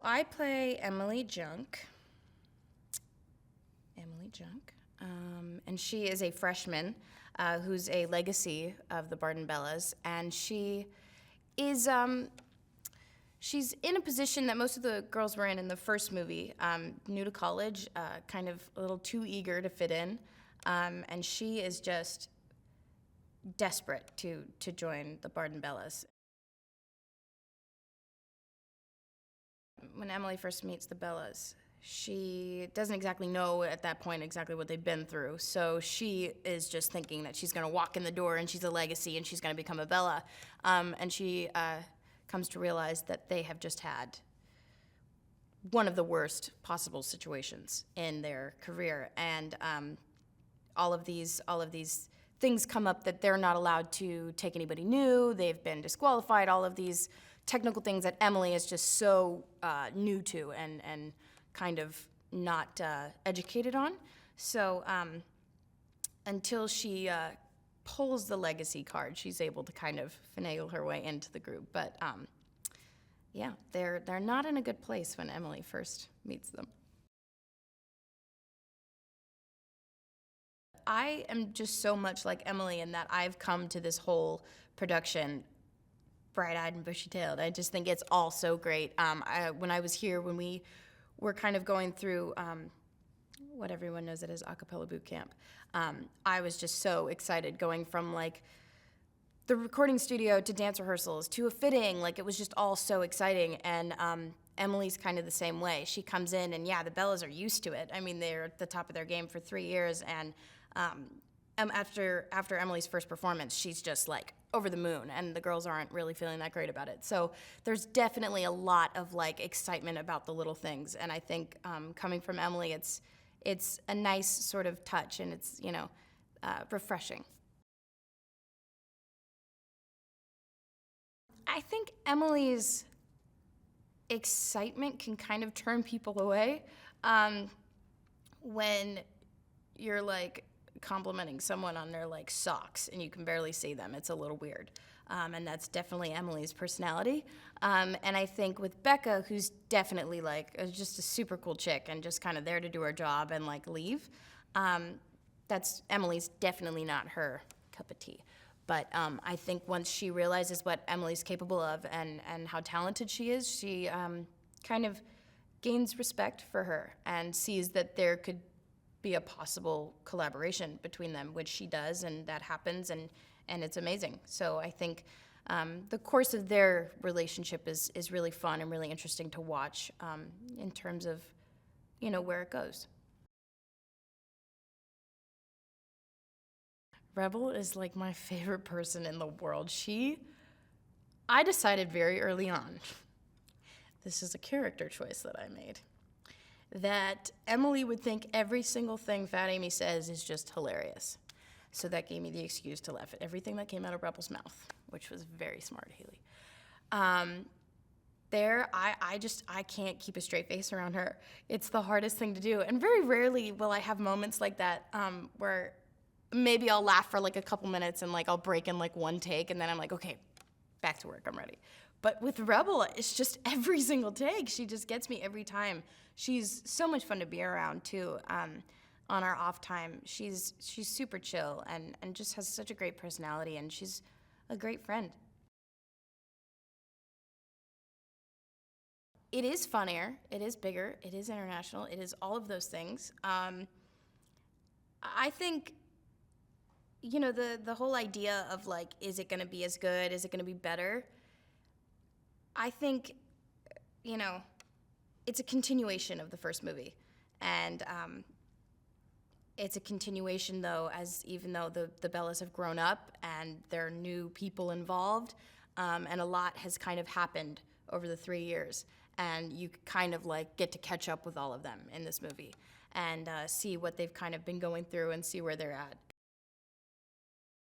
I play Emily Junk. And she is a freshman who's a legacy of the Barden Bellas, and she is she's in a position that most of the girls were in the first movie, new to college, kind of a little too eager to fit in, and she is just desperate to join the Barden Bellas. When Emily first meets the Bellas, she doesn't exactly know at that point exactly what they've been through. So she is just thinking that she's going to walk in the door and she's a legacy and she's going to become a Bella. And she comes to realize that they have just had one of the worst possible situations in their career. And all of these things come up that they're not allowed to take anybody new. They've been disqualified. All of these technical things that Emily is just so new to and kind of not educated on. So until she pulls the legacy card, she's able to kind of finagle her way into the group. But yeah, they're not in a good place when Emily first meets them. I am just so much like Emily in that I've come to this whole production bright-eyed and bushy-tailed. I just think it's all so great. When I was here, when we were kind of going through what everyone knows it as a cappella boot camp, I was just so excited going from like the recording studio to dance rehearsals to a fitting. Like it was just all so exciting. And Emily's kind of the same way. She comes in and yeah, the Bellas are used to it. I mean, they're at the top of their game for 3 years, and after Emily's first performance, she's just like over the moon, and the girls aren't really feeling that great about it. So there's definitely a lot of like excitement about the little things, and I think coming from Emily, it's a nice sort of touch, and it's refreshing. I think Emily's excitement can kind of turn people away when you're like complimenting someone on their like socks and you can barely see them. It's a little weird. And that's definitely Emily's personality. And I think with Becca, who's definitely like just a super cool chick and just kind of there to do her job and like leave, that's Emily's definitely not her cup of tea. But I think once she realizes what Emily's capable of and how talented she is, she kind of gains respect for her and sees that there could be a possible collaboration between them, which she does, and that happens, and it's amazing. So I think the course of their relationship is really fun and really interesting to watch in terms of, where it goes. Rebel is like my favorite person in the world. I decided very early on, this is a character choice that I made, that Emily would think every single thing Fat Amy says is just hilarious. So that gave me the excuse to laugh at everything that came out of Rebel's mouth, which was very smart, Hailee. I can't keep a straight face around her. It's the hardest thing to do. And very rarely will I have moments like that where maybe I'll laugh for like a couple minutes and like I'll break in like one take and then I'm like, okay, back to work, I'm ready. But with Rebel, it's just every single take. She just gets me every time. She's so much fun to be around too. On our off time, she's super chill and just has such a great personality, and she's a great friend. It is funnier, it is bigger, it is international, it is all of those things. I think the whole idea of like, is it going to be as good? Is it going to be better? I think, it's a continuation of the first movie, and it's a continuation though, as even though the Bellas have grown up and there are new people involved, and a lot has kind of happened over the 3 years, and you kind of like get to catch up with all of them in this movie and see what they've kind of been going through and see where they're at